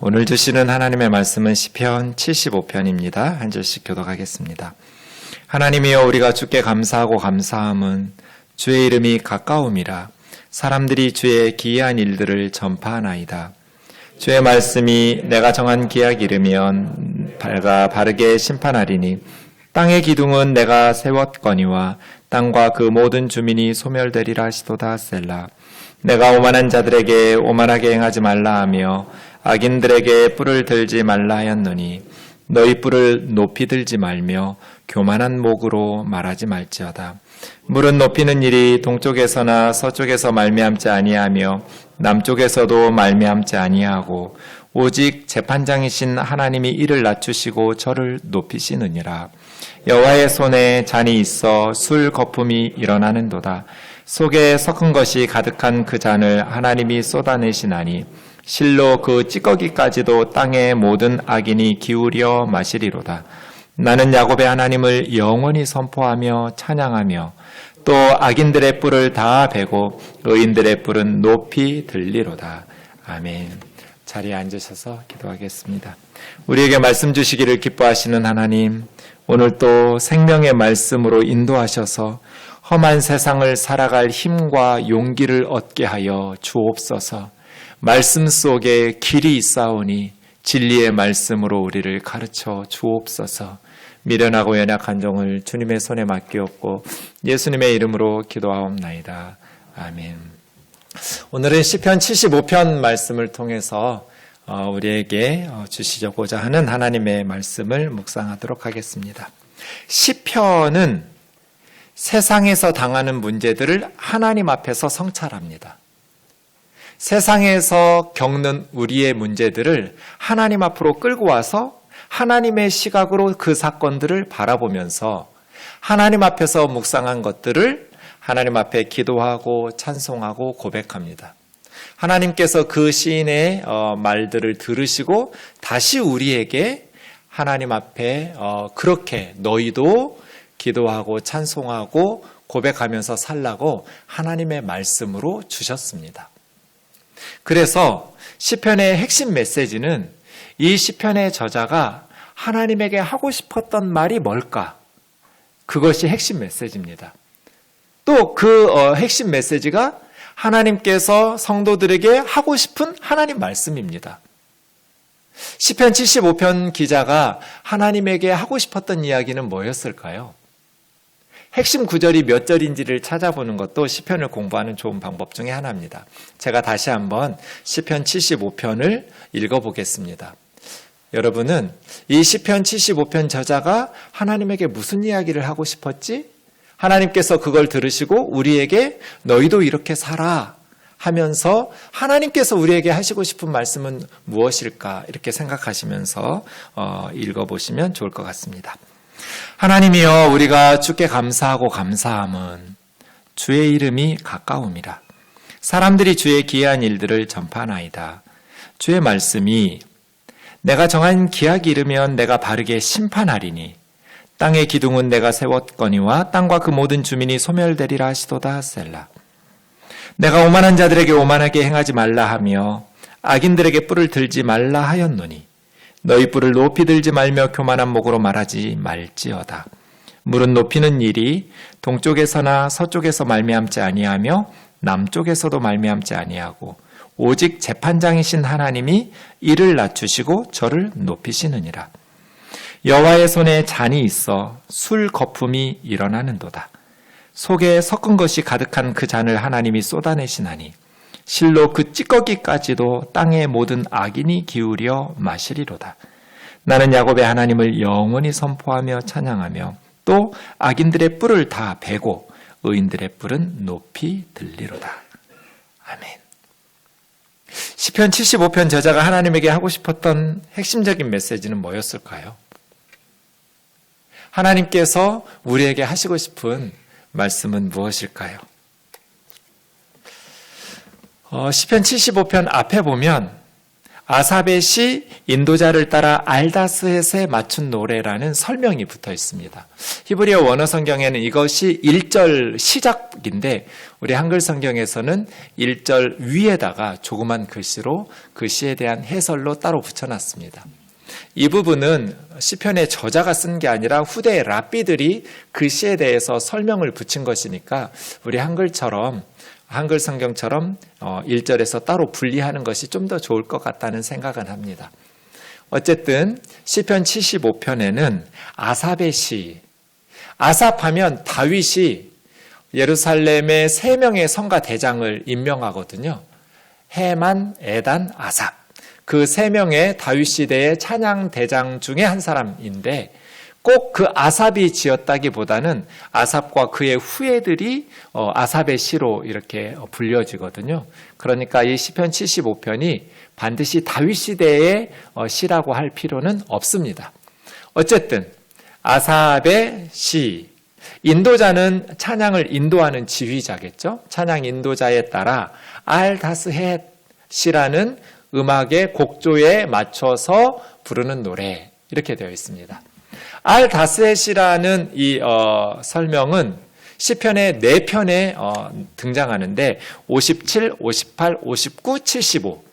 오늘 주시는 하나님의 말씀은 시편 75편입니다. 한 절씩 교독하겠습니다. 하나님이여 우리가 주께 감사하고 감사함은 주의 이름이 가까움이라. 사람들이 주의 기이한 일들을 전파하나이다. 주의 말씀이 내가 정한 기약 이르면 바르게 심판하리니 땅의 기둥은 내가 세웠거니와 땅과 그 모든 주민이 소멸되리라 하시도다. 셀라. 내가 오만한 자들에게 오만하게 행하지 말라 하며 악인들에게 뿔을 들지 말라 하였노니 너희 뿔을 높이 들지 말며 교만한 목으로 말하지 말지어다. 물은 높이는 일이 동쪽에서나 서쪽에서 말미암지 아니하며 남쪽에서도 말미암지 아니하고 오직 재판장이신 하나님이 이를 낮추시고 저를 높이시느니라. 여호와의 손에 잔이 있어 술 거품이 일어나는도다. 속에 섞은 것이 가득한 그 잔을 하나님이 쏟아내시나니 실로 그 찌꺼기까지도 땅의 모든 악인이 기울여 마시리로다. 나는 야곱의 하나님을 영원히 선포하며 찬양하며 또 악인들의 뿔을 다 베고 의인들의 뿔은 높이 들리로다. 아멘. 자리에 앉으셔서 기도하겠습니다. 우리에게 말씀 주시기를 기뻐하시는 하나님, 오늘 또 생명의 말씀으로 인도하셔서 험한 세상을 살아갈 힘과 용기를 얻게 하여 주옵소서. 말씀 속에 길이 있사오니 진리의 말씀으로 우리를 가르쳐 주옵소서. 미련하고 연약한 종을 주님의 손에 맡기옵고 예수님의 이름으로 기도하옵나이다. 아멘. 오늘은 시편 75편 말씀을 통해서 우리에게 주시고자 하는 하나님의 말씀을 묵상하도록 하겠습니다. 시편은 세상에서 당하는 문제들을 하나님 앞에서 성찰합니다. 세상에서 겪는 우리의 문제들을 하나님 앞으로 끌고 와서 하나님의 시각으로 그 사건들을 바라보면서 하나님 앞에서 묵상한 것들을 하나님 앞에 기도하고 찬송하고 고백합니다. 하나님께서 그 시인의 말들을 들으시고 다시 우리에게 하나님 앞에 그렇게 너희도 기도하고 찬송하고 고백하면서 살라고 하나님의 말씀으로 주셨습니다. 그래서 시편의 핵심 메시지는 이 시편의 저자가 하나님에게 하고 싶었던 말이 뭘까? 그것이 핵심 메시지입니다. 또 그 핵심 메시지가 하나님께서 성도들에게 하고 싶은 하나님 말씀입니다. 시편 75편 기자가 하나님에게 하고 싶었던 이야기는 뭐였을까요? 핵심 구절이 몇 절인지를 찾아보는 것도 시편을 공부하는 좋은 방법 중에 하나입니다. 제가 다시 한번 시편 75편을 읽어보겠습니다. 여러분은 이 시편 75편 저자가 하나님에게 무슨 이야기를 하고 싶었지? 하나님께서 그걸 들으시고 우리에게 너희도 이렇게 살아 하면서 하나님께서 우리에게 하시고 싶은 말씀은 무엇일까? 이렇게 생각하시면서 읽어보시면 좋을 것 같습니다. 하나님이여 우리가 주께 감사하고 감사함은 주의 이름이 가까움이라. 사람들이 주의 기이한 일들을 전파하나이다. 주의 말씀이 내가 정한 기약이 이르면 내가 바르게 심판하리니 땅의 기둥은 내가 세웠거니와 땅과 그 모든 주민이 소멸되리라 하시도다. 셀라. 내가 오만한 자들에게 오만하게 행하지 말라 하며 악인들에게 뿔을 들지 말라 하였노니 너희 뿔을 높이 들지 말며 교만한 목으로 말하지 말지어다. 물은 높이는 일이 동쪽에서나 서쪽에서 말미암지 아니하며 남쪽에서도 말미암지 아니하고 오직 재판장이신 하나님이 이를 낮추시고 저를 높이시느니라. 여호와의 손에 잔이 있어 술 거품이 일어나는도다. 속에 섞은 것이 가득한 그 잔을 하나님이 쏟아내시나니 실로 그 찌꺼기까지도 땅의 모든 악인이 기울여 마시리로다. 나는 야곱의 하나님을 영원히 선포하며 찬양하며 또 악인들의 뿔을 다 베고 의인들의 뿔은 높이 들리로다. 아멘. 시편 75편 저자가 하나님에게 하고 싶었던 핵심적인 메시지는 뭐였을까요? 하나님께서 우리에게 하시고 싶은 말씀은 무엇일까요? 시편 75편 앞에 보면 아삽의 시 인도자를 따라 알다스헷에 맞춘 노래라는 설명이 붙어 있습니다. 히브리어 원어 성경에는 이것이 1절 시작인데 우리 한글 성경에서는 1절 위에다가 조그만 글씨로 그 시에 대한 해설로 따로 붙여놨습니다. 이 부분은 시편의 저자가 쓴 게 아니라 후대 랍비들이 그 시에 대해서 설명을 붙인 것이니까 우리 한글 성경처럼 1절에서 따로 분리하는 것이 좀 더 좋을 것 같다는 생각은 합니다. 어쨌든 시편 75편에는 아삽의 시, 아삽하면 다윗이 예루살렘의 3명의 성가 대장을 임명하거든요. 헤만, 에단, 아삽. 그 3명의 다윗 시대의 찬양 대장 중에 한 사람인데 꼭 그 아삽이 지었다기보다는 아삽과 그의 후예들이 아삽의 시로 이렇게 불려지거든요. 그러니까 이 시편 75편이 반드시 다윗 시대의 시라고 할 필요는 없습니다. 어쨌든 아삽의 시, 인도자는 찬양을 인도하는 지휘자겠죠. 찬양 인도자에 따라 알다스헷이라는 음악의 곡조에 맞춰서 부르는 노래 이렇게 되어 있습니다. 알다스헷이라는 이 설명은 시편의 4편에 등장하는데 57, 58, 59, 75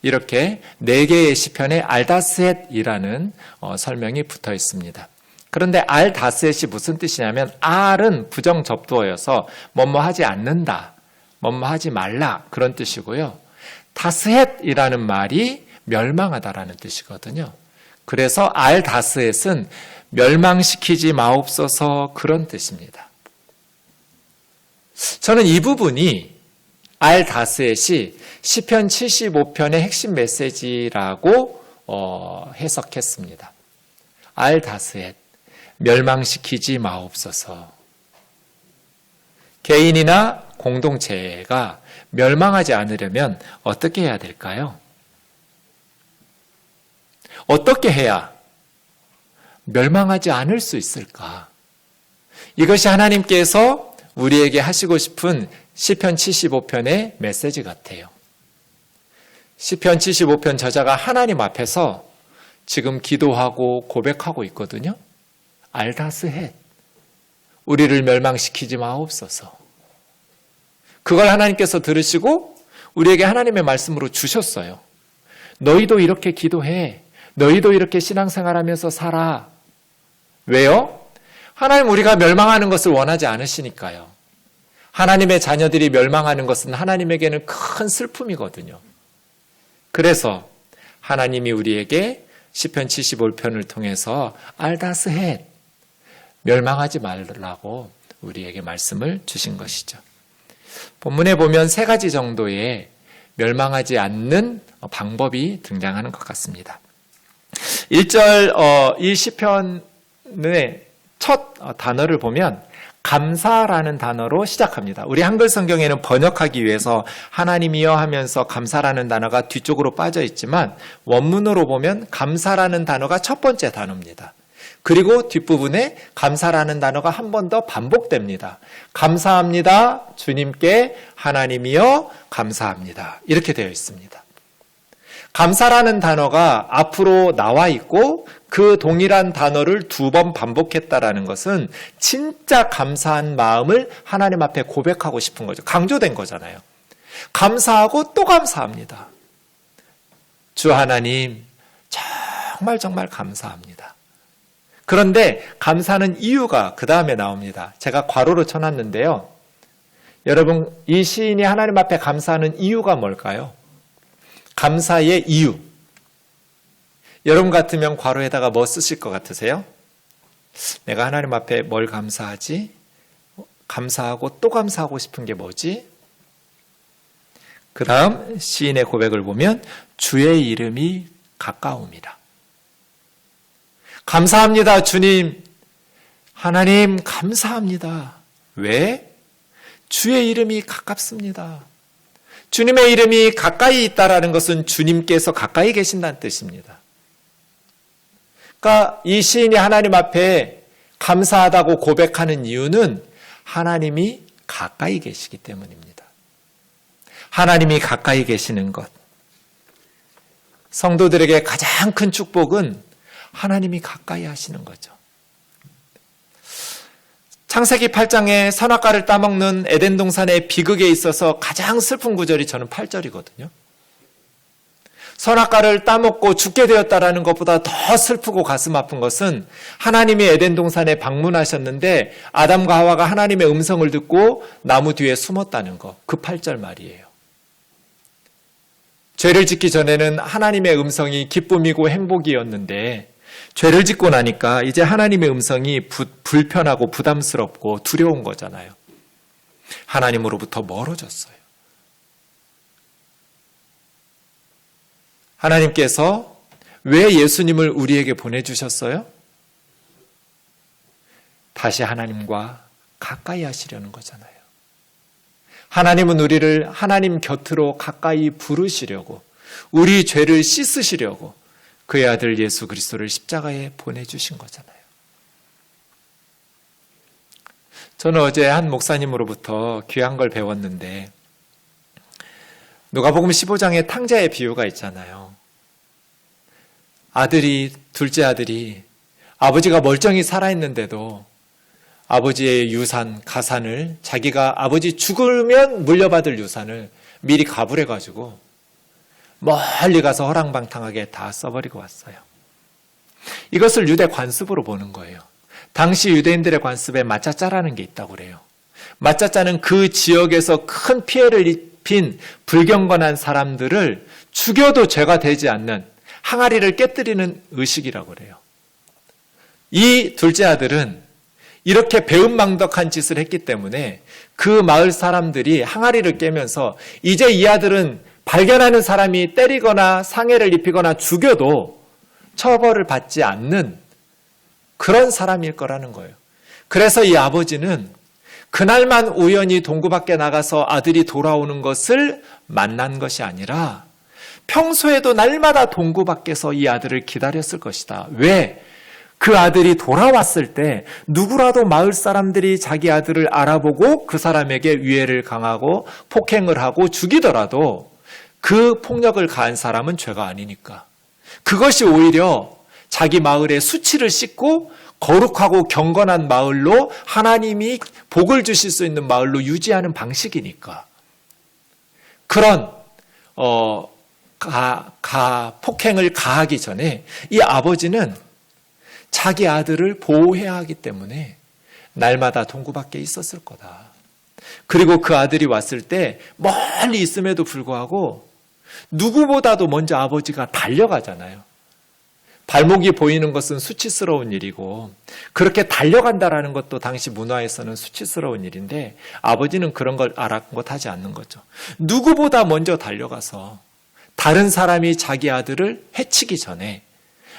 이렇게 4개의 시편에 알다스헷이라는 설명이 붙어 있습니다. 그런데 알다스헷이 무슨 뜻이냐면 알은 부정접두어여서 뭐뭐하지 않는다, 뭐뭐하지 말라 그런 뜻이고요. 다스헷이라는 말이 멸망하다라는 뜻이거든요. 그래서 알다스헷은 멸망시키지 마옵소서 그런 뜻입니다. 저는 이 부분이 알다스헷이 시편 75편의 핵심 메시지라고 해석했습니다. 알다스헷, 멸망시키지 마옵소서. 개인이나 공동체가 멸망하지 않으려면 어떻게 해야 될까요? 어떻게 해야 멸망하지 않을 수 있을까? 이것이 하나님께서 우리에게 하시고 싶은 시편 75편의 메시지 같아요. 시편 75편 저자가 하나님 앞에서 지금 기도하고 고백하고 있거든요. 알다스헷, 우리를 멸망시키지 마옵소서. 그걸 하나님께서 들으시고 우리에게 하나님의 말씀으로 주셨어요. 너희도 이렇게 기도해. 너희도 이렇게 신앙생활하면서 살아. 왜요? 하나님 우리가 멸망하는 것을 원하지 않으시니까요. 하나님의 자녀들이 멸망하는 것은 하나님에게는 큰 슬픔이거든요. 그래서 하나님이 우리에게 시편 75편을 통해서 알다스헷, 멸망하지 말라고 우리에게 말씀을 주신 것이죠. 본문에 보면 3가지 정도의 멸망하지 않는 방법이 등장하는 것 같습니다. 1절 이 시편의 첫 단어를 보면 감사라는 단어로 시작합니다. 우리 한글 성경에는 번역하기 위해서 하나님이여 하면서 감사라는 단어가 뒤쪽으로 빠져 있지만 원문으로 보면 감사라는 단어가 첫 번째 단어입니다. 그리고 뒷부분에 감사라는 단어가 한 번 더 반복됩니다. 감사합니다. 주님께 하나님이여 감사합니다. 이렇게 되어 있습니다. 감사라는 단어가 앞으로 나와 있고 그 동일한 단어를 2번 반복했다라는 것은 진짜 감사한 마음을 하나님 앞에 고백하고 싶은 거죠. 강조된 거잖아요. 감사하고 또 감사합니다. 주 하나님 정말 감사합니다. 그런데 감사는 이유가 그 다음에 나옵니다. 제가 괄호로 쳐놨는데요. 여러분, 이 시인이 하나님 앞에 감사하는 이유가 뭘까요? 감사의 이유. 여러분 같으면 괄호에다가 뭐 쓰실 것 같으세요? 내가 하나님 앞에 뭘 감사하지? 감사하고 또 감사하고 싶은 게 뭐지? 그 다음 시인의 고백을 보면 주의 이름이 가까움이라. 감사합니다, 주님. 하나님 감사합니다. 왜? 주의 이름이 가깝습니다. 주님의 이름이 가까이 있다라는 것은 주님께서 가까이 계신다는 뜻입니다. 그러니까 이 시인이 하나님 앞에 감사하다고 고백하는 이유는 하나님이 가까이 계시기 때문입니다. 하나님이 가까이 계시는 것. 성도들에게 가장 큰 축복은 하나님이 가까이 하시는 거죠. 창세기 8장에 선악과를 따먹는 에덴 동산의 비극에 있어서 가장 슬픈 구절이 저는 8절이거든요. 선악과를 따먹고 죽게 되었다라는 것보다 더 슬프고 가슴 아픈 것은 하나님이 에덴 동산에 방문하셨는데 아담과 하와가 하나님의 음성을 듣고 나무 뒤에 숨었다는 것, 그 8절 말이에요. 죄를 짓기 전에는 하나님의 음성이 기쁨이고 행복이었는데 죄를 짓고 나니까 이제 하나님의 음성이 불편하고 부담스럽고 두려운 거잖아요. 하나님으로부터 멀어졌어요. 하나님께서 왜 예수님을 우리에게 보내주셨어요? 다시 하나님과 가까이 하시려는 거잖아요. 하나님은 우리를 하나님 곁으로 가까이 부르시려고, 우리 죄를 씻으시려고 그의 아들 예수 그리스도를 십자가에 보내주신 거잖아요. 저는 어제 한 목사님으로부터 귀한 걸 배웠는데, 누가복음 15장에 탕자의 비유가 있잖아요. 둘째 아들이 아버지가 멀쩡히 살아있는데도 아버지의 유산, 가산을, 자기가 아버지 죽으면 물려받을 유산을 미리 가불해가지고 멀리 가서 허랑방탕하게 다 써버리고 왔어요. 이것을 유대 관습으로 보는 거예요. 당시 유대인들의 관습에 마짜짜라는 게 있다고 그래요. 마짜짜는 그 지역에서 큰 피해를 입힌 불경건한 사람들을 죽여도 죄가 되지 않는 항아리를 깨뜨리는 의식이라고 그래요. 이 둘째 아들은 이렇게 배은망덕한 짓을 했기 때문에 그 마을 사람들이 항아리를 깨면서 이제 이 아들은 발견하는 사람이 때리거나 상해를 입히거나 죽여도 처벌을 받지 않는 그런 사람일 거라는 거예요. 그래서 이 아버지는 그날만 우연히 동구 밖에 나가서 아들이 돌아오는 것을 만난 것이 아니라 평소에도 날마다 동구 밖에서 이 아들을 기다렸을 것이다. 왜? 그 아들이 돌아왔을 때 누구라도 마을 사람들이 자기 아들을 알아보고 그 사람에게 위해를 강하고 폭행을 하고 죽이더라도 그 폭력을 가한 사람은 죄가 아니니까. 그것이 오히려 자기 마을의 수치를 씻고 거룩하고 경건한 마을로 하나님이 복을 주실 수 있는 마을로 유지하는 방식이니까. 그런 폭행을 가하기 전에 이 아버지는 자기 아들을 보호해야 하기 때문에 날마다 동구 밖에 있었을 거다. 그리고 그 아들이 왔을 때 멀리 있음에도 불구하고 누구보다도 먼저 아버지가 달려가잖아요. 발목이 보이는 것은 수치스러운 일이고 그렇게 달려간다라는 것도 당시 문화에서는 수치스러운 일인데 아버지는 그런 걸 아랑곳하지 않는 거죠. 누구보다 먼저 달려가서 다른 사람이 자기 아들을 해치기 전에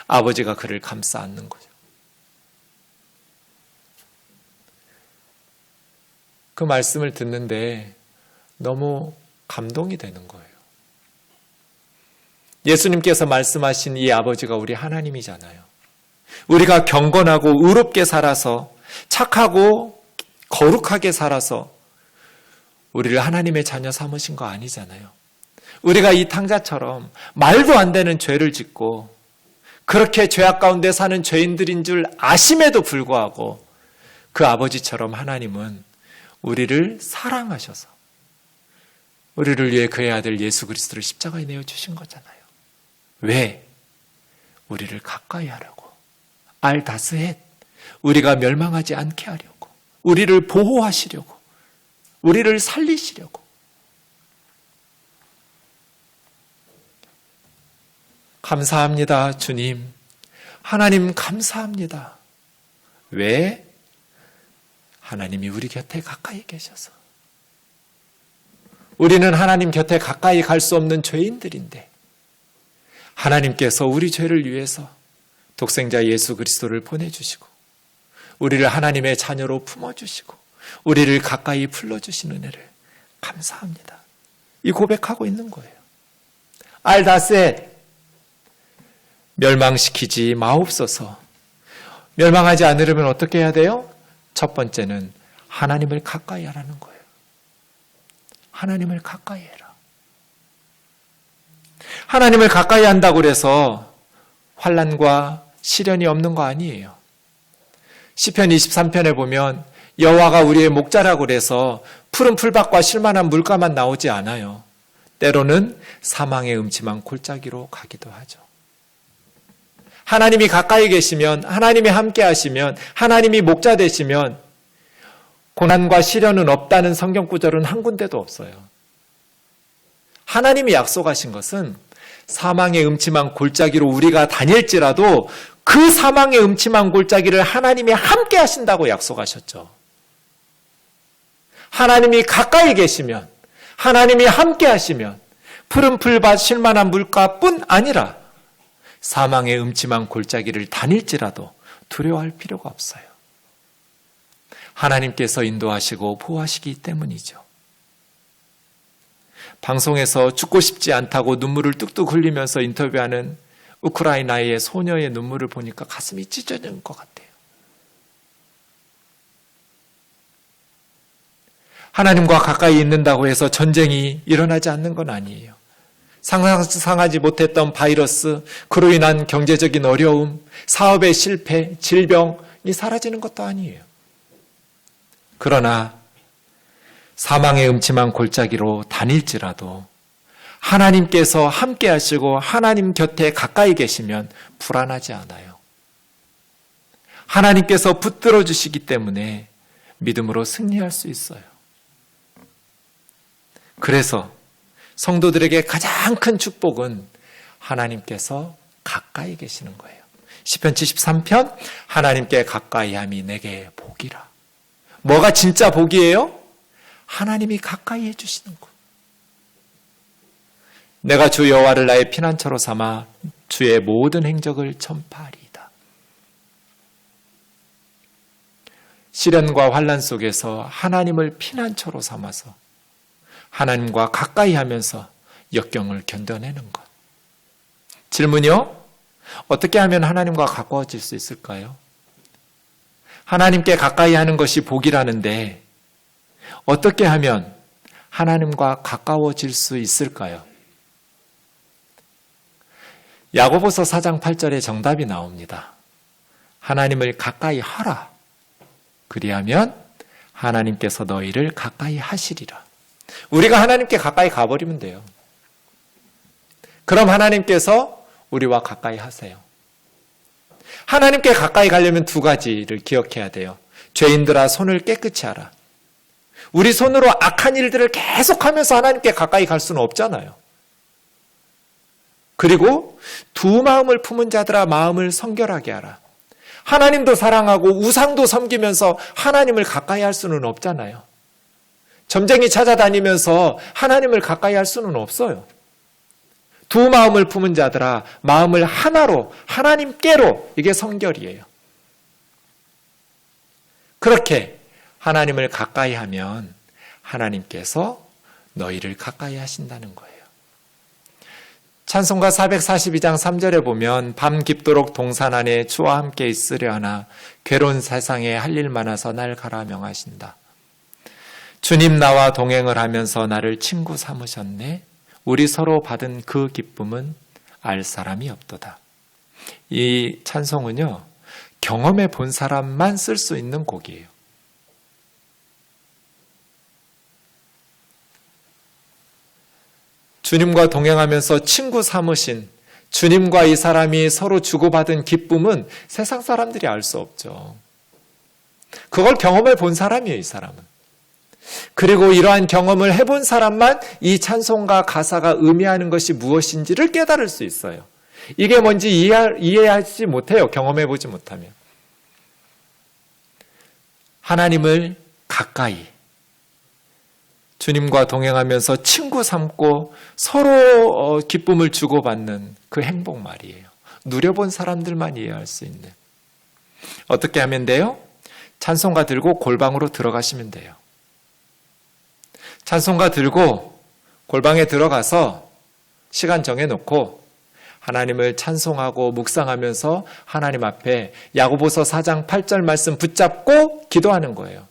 아버지가 그를 감싸 안는 거죠. 그 말씀을 듣는데 너무 감동이 되는 거예요. 예수님께서 말씀하신 이 아버지가 우리 하나님이잖아요. 우리가 경건하고 의롭게 살아서 착하고 거룩하게 살아서 우리를 하나님의 자녀 삼으신 거 아니잖아요. 우리가 이 탕자처럼 말도 안 되는 죄를 짓고 그렇게 죄악 가운데 사는 죄인들인 줄 아심에도 불구하고 그 아버지처럼 하나님은 우리를 사랑하셔서 우리를 위해 그의 아들 예수 그리스도를 십자가에 내어주신 거잖아요. 왜? 우리를 가까이 하려고. 알다스헷. 우리가 멸망하지 않게 하려고. 우리를 보호하시려고. 우리를 살리시려고. 감사합니다, 주님. 하나님 감사합니다. 왜? 하나님이 우리 곁에 가까이 계셔서. 우리는 하나님 곁에 가까이 갈 수 없는 죄인들인데 하나님께서 우리 죄를 위해서 독생자 예수 그리스도를 보내주시고 우리를 하나님의 자녀로 품어주시고 우리를 가까이 불러주신 은혜를 감사합니다. 이 고백하고 있는 거예요. 알다셋. 멸망시키지 마옵소서. 멸망하지 않으려면 어떻게 해야 돼요? 첫 번째는 하나님을 가까이 하라는 거예요. 하나님을 가까이 해라. 하나님을 가까이 한다고 해서 환난과 시련이 없는 거 아니에요. 시편 23편에 보면 여호와가 우리의 목자라고 해서 푸른 풀밭과 쉴만한 물가만 나오지 않아요. 때로는 사망의 음침한 골짜기로 가기도 하죠. 하나님이 가까이 계시면, 하나님이 함께 하시면, 하나님이 목자 되시면 고난과 시련은 없다는 성경 구절은 한 군데도 없어요. 하나님이 약속하신 것은 사망의 음침한 골짜기로 우리가 다닐지라도 그 사망의 음침한 골짜기를 하나님이 함께 하신다고 약속하셨죠. 하나님이 가까이 계시면, 하나님이 함께 하시면 푸른 풀밭 쉴만한 물가뿐 아니라 사망의 음침한 골짜기를 다닐지라도 두려워할 필요가 없어요. 하나님께서 인도하시고 보호하시기 때문이죠. 방송에서 죽고 싶지 않다고 눈물을 뚝뚝 흘리면서 인터뷰하는 우크라이나의 소녀의 눈물을 보니까 가슴이 찢어지는 것 같아요. 하나님과 가까이 있는다고 해서 전쟁이 일어나지 않는 건 아니에요. 상상하지 못했던 바이러스, 그로 인한 경제적인 어려움, 사업의 실패, 질병이 사라지는 것도 아니에요. 그러나 사망의 음침한 골짜기로 다닐지라도 하나님께서 함께 하시고 하나님 곁에 가까이 계시면 불안하지 않아요. 하나님께서 붙들어 주시기 때문에 믿음으로 승리할 수 있어요. 그래서 성도들에게 가장 큰 축복은 하나님께서 가까이 계시는 거예요. 시편 73편 하나님께 가까이함이 내게 복이라. 뭐가 진짜 복이에요? 하나님이 가까이 해주시는 것. 내가 주 여호와를 나의 피난처로 삼아 주의 모든 행적을 전파하리이다. 시련과 환난 속에서 하나님을 피난처로 삼아서 하나님과 가까이 하면서 역경을 견뎌내는 것. 질문이요? 어떻게 하면 하나님과 가까워질 수 있을까요? 하나님께 가까이 하는 것이 복이라는데 어떻게 하면 하나님과 가까워질 수 있을까요? 야고보서 4장 8절에 정답이 나옵니다. 하나님을 가까이 하라. 그리하면 하나님께서 너희를 가까이 하시리라. 우리가 하나님께 가까이 가버리면 돼요. 그럼 하나님께서 우리와 가까이 하세요. 하나님께 가까이 가려면 두 가지를 기억해야 돼요. 죄인들아 손을 깨끗이 하라. 우리 손으로 악한 일들을 계속하면서 하나님께 가까이 갈 수는 없잖아요. 그리고 두 마음을 품은 자들아 마음을 성결하게 하라. 하나님도 사랑하고 우상도 섬기면서 하나님을 가까이 할 수는 없잖아요. 점쟁이 찾아다니면서 하나님을 가까이 할 수는 없어요. 두 마음을 품은 자들아 마음을 하나로 하나님께로, 이게 성결이에요. 그렇게 하나님을 가까이 하면 하나님께서 너희를 가까이 하신다는 거예요. 찬송가 442장 3절에 보면 밤 깊도록 동산 안에 주와 함께 있으려 하나 괴로운 세상에 할 일 많아서 날 가라 명하신다. 주님 나와 동행을 하면서 나를 친구 삼으셨네. 우리 서로 받은 그 기쁨은 알 사람이 없도다. 이 찬송은요, 경험해 본 사람만 쓸 수 있는 곡이에요. 주님과 동행하면서 친구 삼으신 주님과 이 사람이 서로 주고받은 기쁨은 세상 사람들이 알 수 없죠. 그걸 경험해 본 사람이에요, 이 사람은. 그리고 이러한 경험을 해본 사람만 이 찬송가 가사가 의미하는 것이 무엇인지를 깨달을 수 있어요. 이게 뭔지 이해하지 못해요, 경험해보지 못하면. 하나님을 가까이, 주님과 동행하면서 친구 삼고 서로 기쁨을 주고받는 그 행복 말이에요. 누려본 사람들만 이해할 수 있는. 어떻게 하면 돼요? 찬송가 들고 골방으로 들어가시면 돼요. 찬송가 들고 골방에 들어가서 시간 정해놓고 하나님을 찬송하고 묵상하면서 하나님 앞에 야고보서 4장 8절 말씀 붙잡고 기도하는 거예요.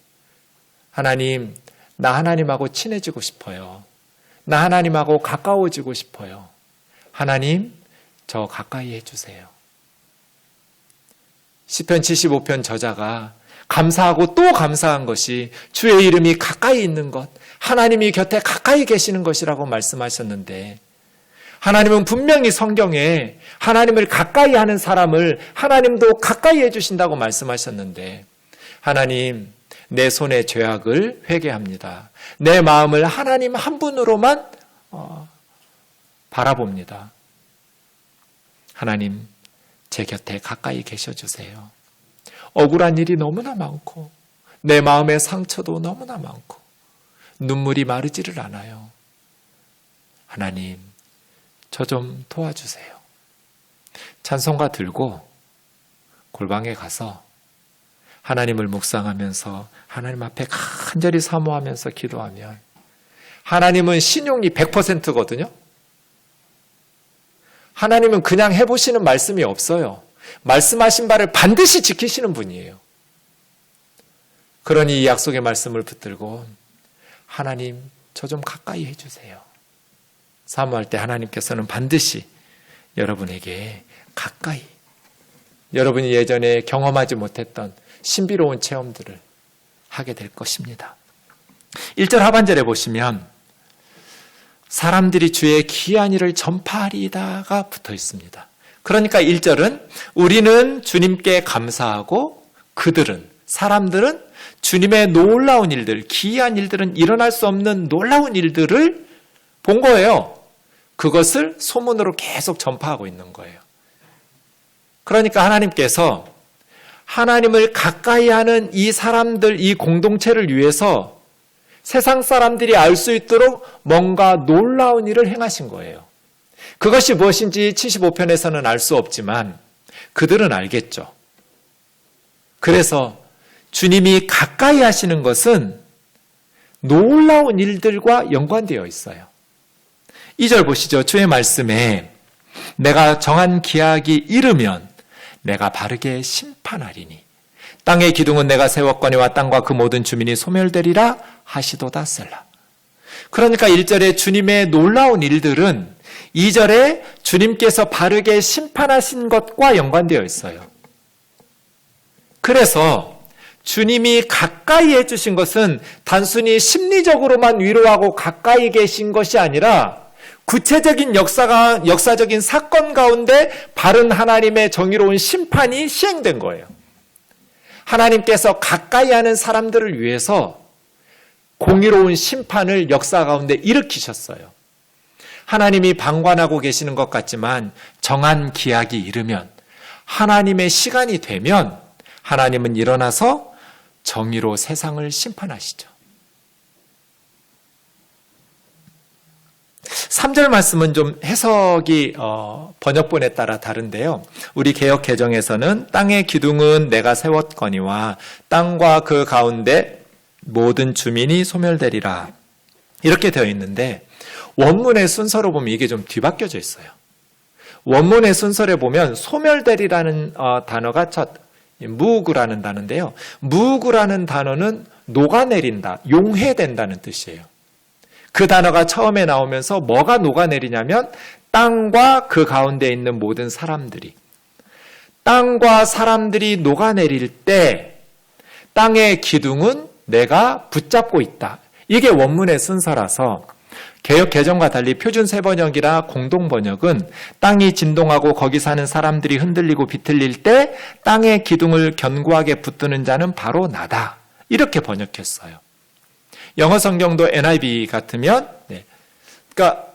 하나님, 나 하나님하고 친해지고 싶어요. 나 하나님하고 가까워지고 싶어요. 하나님, 저 가까이 해주세요. 시편 75편 저자가 감사하고 또 감사한 것이 주의 이름이 가까이 있는 것, 하나님이 곁에 가까이 계시는 것이라고 말씀하셨는데, 하나님은 분명히 성경에 하나님을 가까이 하는 사람을 하나님도 가까이 해주신다고 말씀하셨는데, 하나님, 내 손의 죄악을 회개합니다. 내 마음을 하나님 한 분으로만 바라봅니다. 하나님, 제 곁에 가까이 계셔주세요. 억울한 일이 너무나 많고 내 마음의 상처도 너무나 많고 눈물이 마르지를 않아요. 하나님, 저 좀 도와주세요. 찬송가 들고 골방에 가서 하나님을 묵상하면서 하나님 앞에 간절히 사모하면서 기도하면 하나님은 신용이 100%거든요. 하나님은 그냥 해보시는 말씀이 없어요. 말씀하신 바를 반드시 지키시는 분이에요. 그러니 이 약속의 말씀을 붙들고 하나님, 저 좀 가까이 해주세요. 사모할 때 하나님께서는 반드시 여러분에게 가까이, 여러분이 예전에 경험하지 못했던 신비로운 체험들을 하게 될 것입니다. 1절 하반절에 보시면 사람들이 주의 기이한 일을 전파하리이다가 붙어 있습니다. 그러니까 1절은 우리는 주님께 감사하고 그들은, 사람들은 주님의 놀라운 일들, 기이한 일들은 일어날 수 없는 놀라운 일들을 본 거예요. 그것을 소문으로 계속 전파하고 있는 거예요. 그러니까 하나님께서 하나님을 가까이 하는 이 사람들, 이 공동체를 위해서 세상 사람들이 알 수 있도록 뭔가 놀라운 일을 행하신 거예요. 그것이 무엇인지 75편에서는 알 수 없지만 그들은 알겠죠. 그래서 주님이 가까이 하시는 것은 놀라운 일들과 연관되어 있어요. 2절 보시죠. 주의 말씀에 내가 정한 기약이 이르면 내가 바르게 심판하리니 땅의 기둥은 내가 세웠거니와 땅과 그 모든 주민이 소멸되리라 하시도다 셀라. 그러니까 1절에 주님의 놀라운 일들은 2절에 주님께서 바르게 심판하신 것과 연관되어 있어요. 그래서 주님이 가까이 해주신 것은 단순히 심리적으로만 위로하고 가까이 계신 것이 아니라 구체적인 역사적인 사건 가운데 바른 하나님의 정의로운 심판이 시행된 거예요. 하나님께서 가까이 하는 사람들을 위해서 공의로운 심판을 역사 가운데 일으키셨어요. 하나님이 방관하고 계시는 것 같지만 정한 기약이 이르면, 하나님의 시간이 되면 하나님은 일어나서 정의로 세상을 심판하시죠. 3절 말씀은 좀 해석이 번역본에 따라 다른데요. 우리 개역 개정에서는 땅의 기둥은 내가 세웠거니와 땅과 그 가운데 모든 주민이 소멸되리라 이렇게 되어 있는데, 원문의 순서로 보면 이게 좀 뒤바뀌어져 있어요. 원문의 순서를 보면 소멸되리라는 단어가 첫 무구라는 단어인데요. 무구라는 단어는 녹아내린다, 용해된다는 뜻이에요. 그 단어가 처음에 나오면서 뭐가 녹아내리냐면 땅과 그 가운데 있는 모든 사람들이, 땅과 사람들이 녹아내릴 때 땅의 기둥은 내가 붙잡고 있다. 이게 원문의 순서라서 개역 개정과 달리 표준 세번역이라 공동 번역은 땅이 진동하고 거기 사는 사람들이 흔들리고 비틀릴 때 땅의 기둥을 견고하게 붙드는 자는 바로 나다. 이렇게 번역했어요. 영어 성경도 NIV 같으면, 그러니까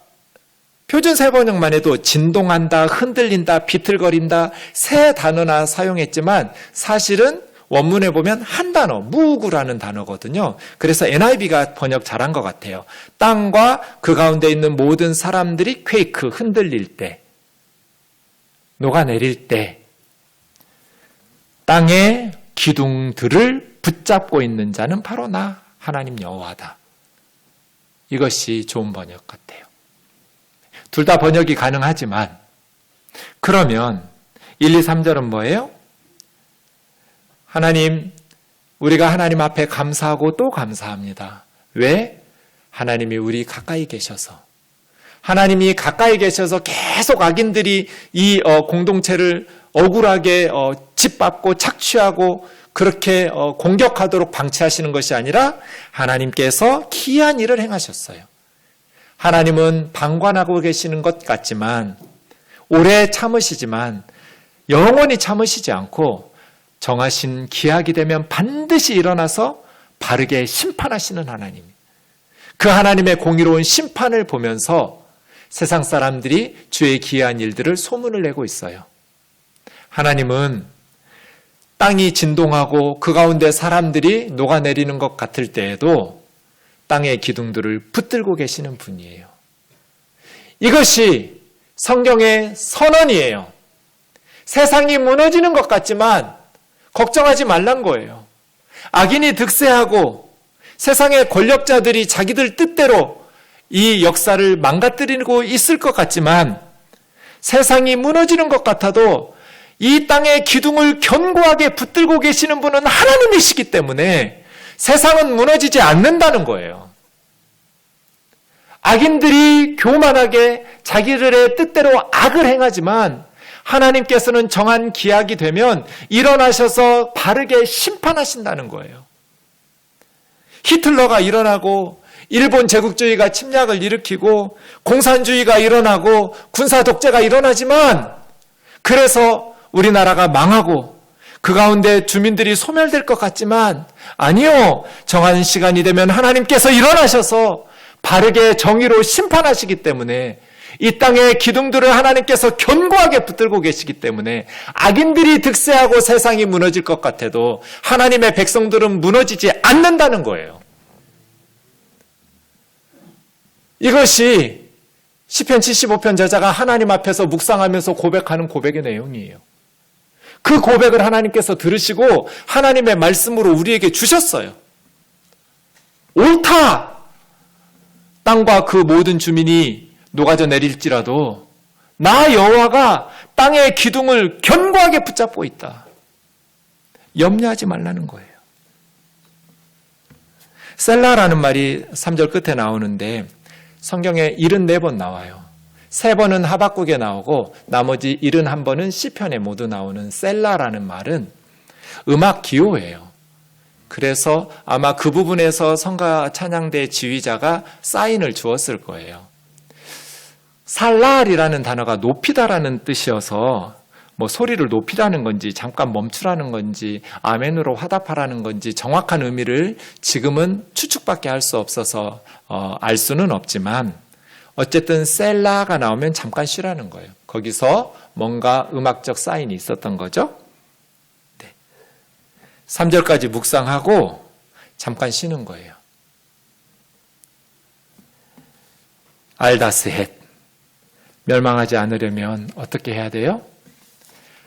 표준 세번역만 해도 진동한다, 흔들린다, 비틀거린다 세 단어나 사용했지만 사실은 원문에 보면 한 단어, 무구라는 단어거든요. 그래서 NIV가 번역 잘한 것 같아요. 땅과 그 가운데 있는 모든 사람들이 퀘이크, 흔들릴 때, 녹아내릴 때 땅의 기둥들을 붙잡고 있는 자는 바로 나, 하나님 여호와다. 이것이 좋은 번역 같아요. 둘 다 번역이 가능하지만, 그러면 1, 2, 3절은 뭐예요? 하나님, 우리가 하나님 앞에 감사하고 또 감사합니다. 왜? 하나님이 우리 가까이 계셔서, 하나님이 가까이 계셔서 계속 악인들이 이 공동체를 억울하게 짓밟고 착취하고 그렇게 공격하도록 방치하시는 것이 아니라 하나님께서 기이한 일을 행하셨어요. 하나님은 방관하고 계시는 것 같지만 오래 참으시지만 영원히 참으시지 않고 정하신 기약이 되면 반드시 일어나서 바르게 심판하시는 하나님. 그 하나님의 공의로운 심판을 보면서 세상 사람들이 주의 기이한 일들을 소문을 내고 있어요. 하나님은 땅이 진동하고 그 가운데 사람들이 녹아내리는 것 같을 때에도 땅의 기둥들을 붙들고 계시는 분이에요. 이것이 성경의 선언이에요. 세상이 무너지는 것 같지만 걱정하지 말란 거예요. 악인이 득세하고 세상의 권력자들이 자기들 뜻대로 이 역사를 망가뜨리고 있을 것 같지만 세상이 무너지는 것 같아도 이 땅의 기둥을 견고하게 붙들고 계시는 분은 하나님이시기 때문에 세상은 무너지지 않는다는 거예요. 악인들이 교만하게 자기들의 뜻대로 악을 행하지만 하나님께서는 정한 기약이 되면 일어나셔서 바르게 심판하신다는 거예요. 히틀러가 일어나고 일본 제국주의가 침략을 일으키고 공산주의가 일어나고 군사 독재가 일어나지만 그래서 우리나라가 망하고 그 가운데 주민들이 소멸될 것 같지만 아니요. 정한 시간이 되면 하나님께서 일어나셔서 바르게 정의로 심판하시기 때문에 이 땅의 기둥들을 하나님께서 견고하게 붙들고 계시기 때문에 악인들이 득세하고 세상이 무너질 것 같아도 하나님의 백성들은 무너지지 않는다는 거예요. 이것이 시편 75편 저자가 하나님 앞에서 묵상하면서 고백하는 고백의 내용이에요. 그 고백을 하나님께서 들으시고 하나님의 말씀으로 우리에게 주셨어요. 옳다! 땅과 그 모든 주민이 녹아져 내릴지라도 나 여호와가 땅의 기둥을 견고하게 붙잡고 있다. 염려하지 말라는 거예요. 셀라라는 말이 3절 끝에 나오는데 성경에 74번 나와요. 3번은 하박국에 나오고 나머지 71번은 시편에 모두 나오는 셀라라는 말은 음악 기호예요. 그래서 아마 그 부분에서 성가 찬양대 지휘자가 사인을 주었을 거예요. 살랄이라는 단어가 높이다라는 뜻이어서 뭐 소리를 높이라는 건지 잠깐 멈추라는 건지 아멘으로 화답하라는 건지 정확한 의미를 지금은 추측밖에 할 수 없어서 알 수는 없지만 어쨌든 셀라가 나오면 잠깐 쉬라는 거예요. 거기서 뭔가 음악적 사인이 있었던 거죠. 네. 3절까지 묵상하고 잠깐 쉬는 거예요. 알다스헷. 멸망하지 않으려면 어떻게 해야 돼요?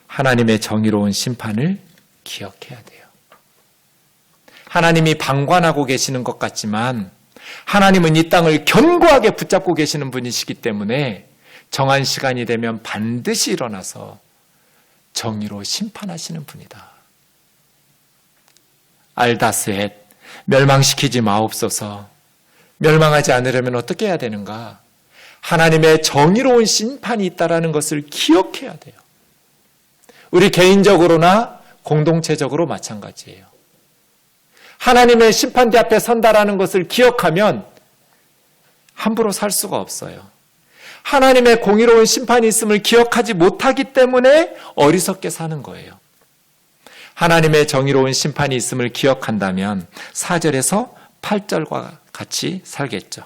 하나님의 정의로운 심판을 기억해야 돼요. 하나님이 방관하고 계시는 것 같지만 하나님은 이 땅을 견고하게 붙잡고 계시는 분이시기 때문에 정한 시간이 되면 반드시 일어나서 정의로 심판하시는 분이다. 알다스헷, 멸망시키지 마옵소서. 멸망하지 않으려면 어떻게 해야 되는가? 하나님의 정의로운 심판이 있다는 것을 기억해야 돼요. 우리 개인적으로나 공동체적으로 마찬가지예요. 하나님의 심판대 앞에 선다라는 것을 기억하면 함부로 살 수가 없어요. 하나님의 공의로운 심판이 있음을 기억하지 못하기 때문에 어리석게 사는 거예요. 하나님의 정의로운 심판이 있음을 기억한다면 4절에서 8절과 같이 살겠죠.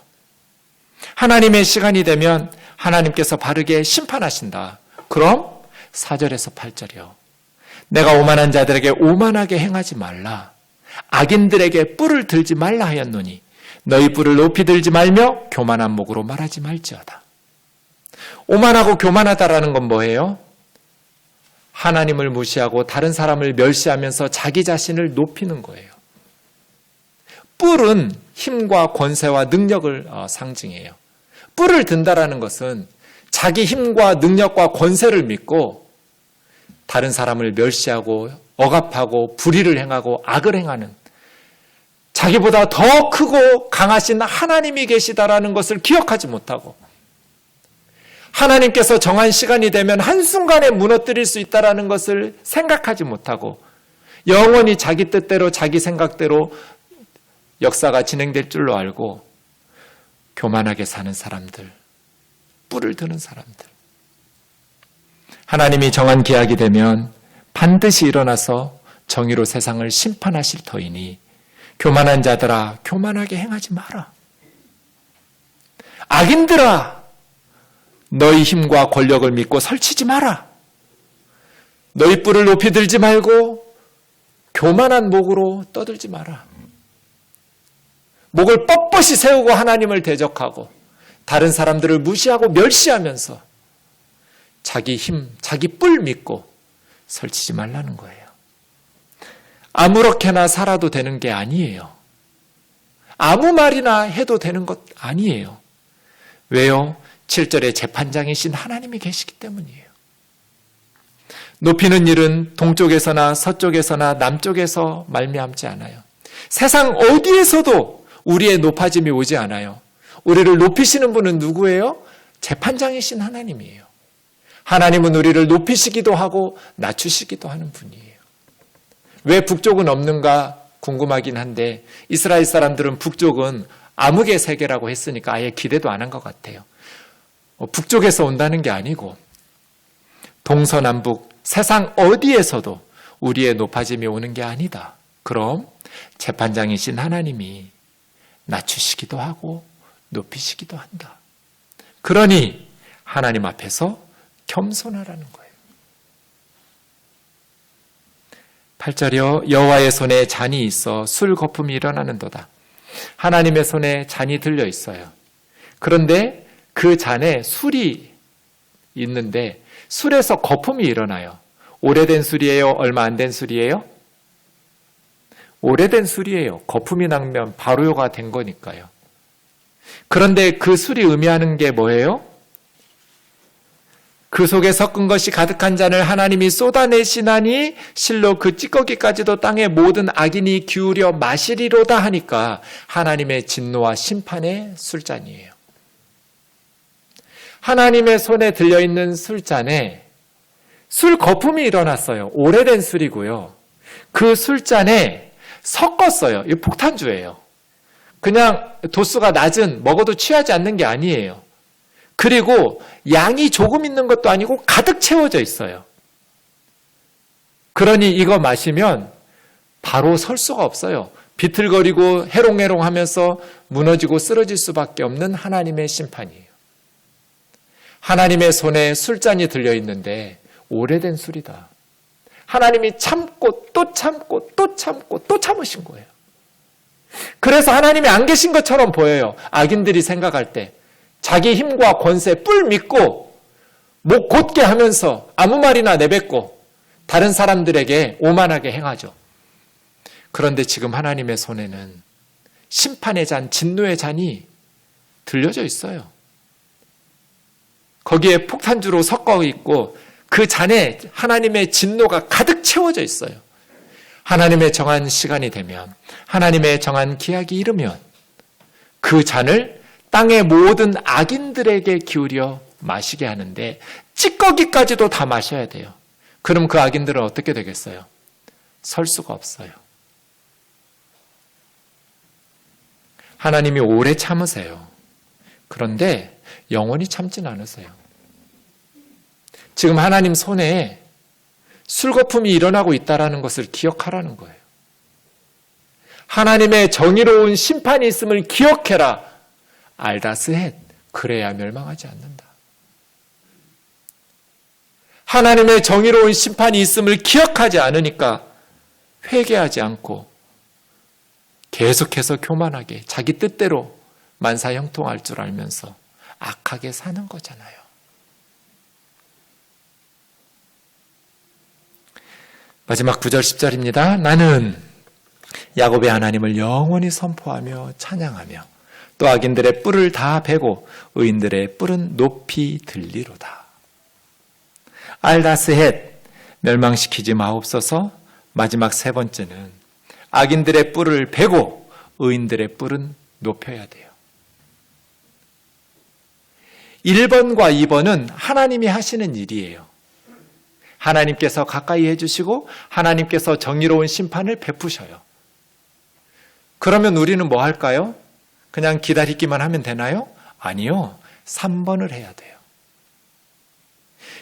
하나님의 시간이 되면 하나님께서 바르게 심판하신다. 그럼 4절에서 8절이요. 내가 오만한 자들에게 오만하게 행하지 말라. 악인들에게 뿔을 들지 말라 하였노니 너희 뿔을 높이 들지 말며 교만한 목으로 말하지 말지어다. 오만하고 교만하다라는 건 뭐예요? 하나님을 무시하고 다른 사람을 멸시하면서 자기 자신을 높이는 거예요. 뿔은 힘과 권세와 능력을 상징해요. 뿔을 든다라는 것은 자기 힘과 능력과 권세를 믿고 다른 사람을 멸시하고 억압하고 불의를 행하고 악을 행하는 자기보다 더 크고 강하신 하나님이 계시다라는 것을 기억하지 못하고 하나님께서 정한 시간이 되면 한순간에 무너뜨릴 수 있다는 것을 생각하지 못하고 영원히 자기 뜻대로 자기 생각대로 역사가 진행될 줄로 알고 교만하게 사는 사람들, 뿔을 드는 사람들. 하나님이 정한 기약이 되면 반드시 일어나서 정의로 세상을 심판하실 터이니 교만한 자들아 교만하게 행하지 마라. 악인들아 너희 힘과 권력을 믿고 설치지 마라. 너희 뿔을 높이 들지 말고 교만한 목으로 떠들지 마라. 목을 뻣뻣이 세우고 하나님을 대적하고 다른 사람들을 무시하고 멸시하면서 자기 힘, 자기 뿔 믿고 설치지 말라는 거예요. 아무렇게나 살아도 되는 게 아니에요. 아무 말이나 해도 되는 것 아니에요. 왜요? 7절에 재판장이신 하나님이 계시기 때문이에요. 높이는 일은 동쪽에서나 서쪽에서나 남쪽에서 말미암지 않아요. 세상 어디에서도 우리의 높아짐이 오지 않아요. 우리를 높이시는 분은 누구예요? 재판장이신 하나님이에요. 하나님은 우리를 높이시기도 하고 낮추시기도 하는 분이에요. 왜 북쪽은 없는가 궁금하긴 한데 이스라엘 사람들은 북쪽은 암흑의 세계라고 했으니까 아예 기대도 안 한 것 같아요. 북쪽에서 온다는 게 아니고 동서남북 세상 어디에서도 우리의 높아짐이 오는 게 아니다. 그럼 재판장이신 하나님이 낮추시기도 하고 높이시기도 한다. 그러니 하나님 앞에서 겸손하라는 거예요. 8절이요. 여호와의 손에 잔이 있어 술 거품이 일어나는도다. 하나님의 손에 잔이 들려 있어요. 그런데 그 잔에 술이 있는데 술에서 거품이 일어나요. 오래된 술이에요? 얼마 안 된 술이에요? 오래된 술이에요. 거품이 나면 발효가 된 거니까요. 그런데 그 술이 의미하는 게 뭐예요? 그 속에 섞은 것이 가득한 잔을 하나님이 쏟아내시나니 실로 그 찌꺼기까지도 땅의 모든 악인이 기울여 마시리로다 하니까 하나님의 진노와 심판의 술잔이에요. 하나님의 손에 들려있는 술잔에 술 거품이 일어났어요. 오래된 술이고요. 그 술잔에 섞었어요. 이 폭탄주예요. 그냥 도수가 낮은 먹어도 취하지 않는 게 아니에요. 그리고 양이 조금 있는 것도 아니고 가득 채워져 있어요. 그러니 이거 마시면 바로 설 수가 없어요. 비틀거리고 해롱해롱 하면서 무너지고 쓰러질 수밖에 없는 하나님의 심판이에요. 하나님의 손에 술잔이 들려있는데 오래된 술이다. 하나님이 참고 또 참고 또 참고 또 참으신 거예요. 그래서 하나님이 안 계신 것처럼 보여요. 악인들이 생각할 때. 자기 힘과 권세 뿔 믿고 목 곧게 하면서 아무 말이나 내뱉고 다른 사람들에게 오만하게 행하죠. 그런데 지금 하나님의 손에는 심판의 잔, 진노의 잔이 들려져 있어요. 거기에 폭탄주로 섞어 있고 그 잔에 하나님의 진노가 가득 채워져 있어요. 하나님의 정한 시간이 되면, 하나님의 정한 기약이 이르면 그 잔을 땅의 모든 악인들에게 기울여 마시게 하는데 찌꺼기까지도 다 마셔야 돼요. 그럼 그 악인들은 어떻게 되겠어요? 설 수가 없어요. 하나님이 오래 참으세요. 그런데 영원히 참진 않으세요. 지금 하나님 손에 술거품이 일어나고 있다는 것을 기억하라는 거예요. 하나님의 정의로운 심판이 있음을 기억해라. 알다스헷. 그래야 멸망하지 않는다. 하나님의 정의로운 심판이 있음을 기억하지 않으니까 회개하지 않고 계속해서 교만하게 자기 뜻대로 만사형통할 줄 알면서 악하게 사는 거잖아요. 마지막 9절 10절입니다. 나는 야곱의 하나님을 영원히 선포하며 찬양하며 또 악인들의 뿔을 다 베고 의인들의 뿔은 높이 들리로다. 알다스헷, 멸망시키지 마옵소서. 마지막 세 번째는 악인들의 뿔을 베고 의인들의 뿔은 높여야 돼요. 1번과 2번은 하나님이 하시는 일이에요. 하나님께서 가까이 해주시고 하나님께서 정의로운 심판을 베푸셔요. 그러면 우리는 뭐 할까요? 그냥 기다리기만 하면 되나요? 아니요. 3번을 해야 돼요.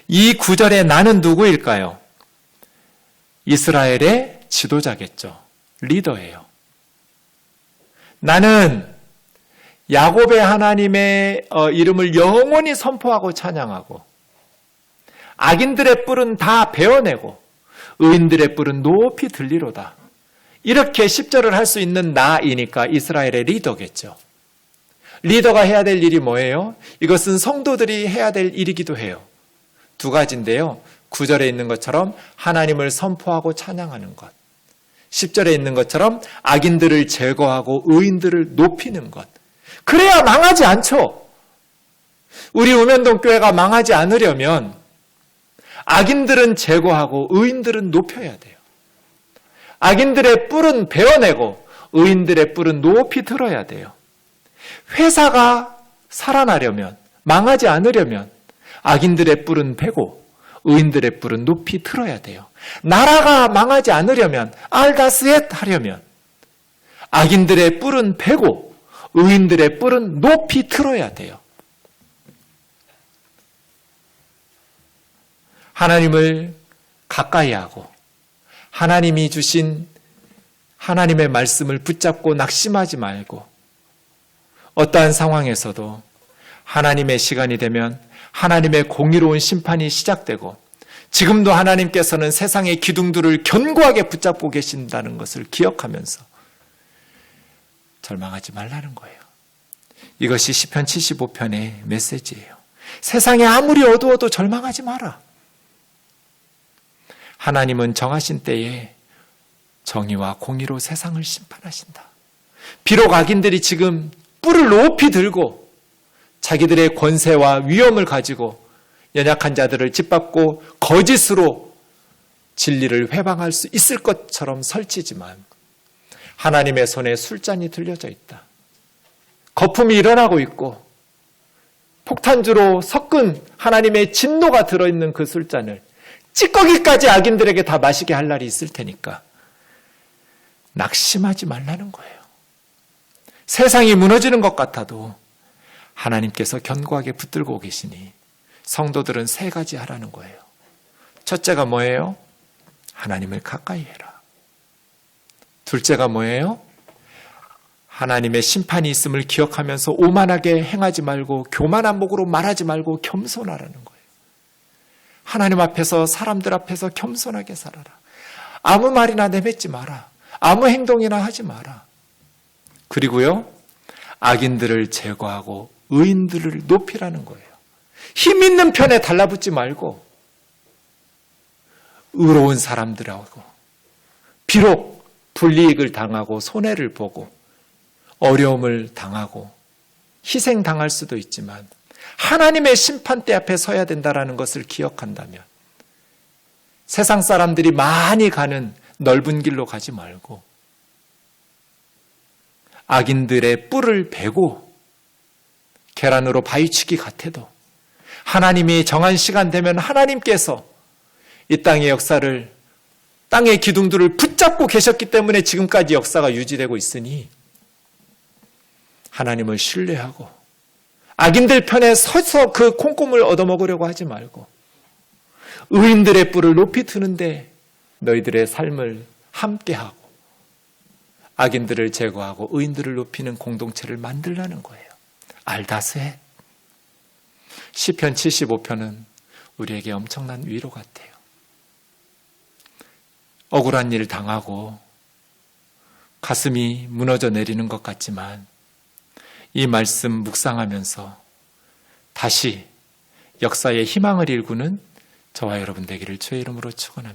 이 구절의 나는 누구일까요? 이스라엘의 지도자겠죠. 리더예요. 나는 야곱의 하나님의 이름을 영원히 선포하고 찬양하고 악인들의 뿔은 다 베어내고 의인들의 뿔은 높이 들리로다. 이렇게 10절을 할 수 있는 나이니까 이스라엘의 리더겠죠. 리더가 해야 될 일이 뭐예요? 이것은 성도들이 해야 될 일이기도 해요. 두 가지인데요. 9절에 있는 것처럼 하나님을 선포하고 찬양하는 것. 10절에 있는 것처럼 악인들을 제거하고 의인들을 높이는 것. 그래야 망하지 않죠. 우리 우면동 교회가 망하지 않으려면 악인들은 제거하고 의인들은 높여야 돼요. 악인들의 뿔은 베어내고 의인들의 뿔은 높이 들어야 돼요. 회사가 살아나려면, 망하지 않으려면 악인들의 뿔은 베고 의인들의 뿔은 높이 들어야 돼요. 나라가 망하지 않으려면, 알다스앳 하려면 악인들의 뿔은 베고 의인들의 뿔은 높이 들어야 돼요. 하나님을 가까이 하고 하나님이 주신 하나님의 말씀을 붙잡고 낙심하지 말고 어떠한 상황에서도 하나님의 시간이 되면 하나님의 공의로운 심판이 시작되고 지금도 하나님께서는 세상의 기둥들을 견고하게 붙잡고 계신다는 것을 기억하면서 절망하지 말라는 거예요. 이것이 시편 75편의 메시지예요. 세상에 아무리 어두워도 절망하지 마라. 하나님은 정하신 때에 정의와 공의로 세상을 심판하신다. 비록 악인들이 지금 뿔을 높이 들고 자기들의 권세와 위엄을 가지고 연약한 자들을 짓밟고 거짓으로 진리를 회방할 수 있을 것처럼 설치지만 하나님의 손에 술잔이 들려져 있다. 거품이 일어나고 있고 폭탄주로 섞은 하나님의 진노가 들어있는 그 술잔을 찌꺼기까지 악인들에게 다 마시게 할 날이 있을 테니까 낙심하지 말라는 거예요. 세상이 무너지는 것 같아도 하나님께서 견고하게 붙들고 계시니 성도들은 세 가지 하라는 거예요. 첫째가 뭐예요? 하나님을 가까이 해라. 둘째가 뭐예요? 하나님의 심판이 있음을 기억하면서 오만하게 행하지 말고 교만한 목으로 말하지 말고 겸손하라는 거예요. 하나님 앞에서 사람들 앞에서 겸손하게 살아라. 아무 말이나 내뱉지 마라. 아무 행동이나 하지 마라. 그리고요, 악인들을 제거하고 의인들을 높이라는 거예요. 힘 있는 편에 달라붙지 말고 의로운 사람들하고 비록 불이익을 당하고 손해를 보고 어려움을 당하고 희생당할 수도 있지만 하나님의 심판대 앞에 서야 된다는 것을 기억한다면 세상 사람들이 많이 가는 넓은 길로 가지 말고 악인들의 뿔을 베고 계란으로 바위치기 같아도 하나님이 정한 시간 되면 하나님께서 이 땅의 역사를 땅의 기둥들을 붙잡고 계셨기 때문에 지금까지 역사가 유지되고 있으니 하나님을 신뢰하고 악인들 편에 서서 그 콩고물 얻어먹으려고 하지 말고 의인들의 뿔을 높이 드는데 너희들의 삶을 함께하고 악인들을 제거하고 의인들을 높이는 공동체를 만들라는 거예요. 알다스앳. 시편 75편은 우리에게 엄청난 위로 같아요. 억울한 일 당하고 가슴이 무너져 내리는 것 같지만 이 말씀 묵상하면서 다시 역사의 희망을 일구는 저와 여러분 되기를 주의 이름으로 축원합니다.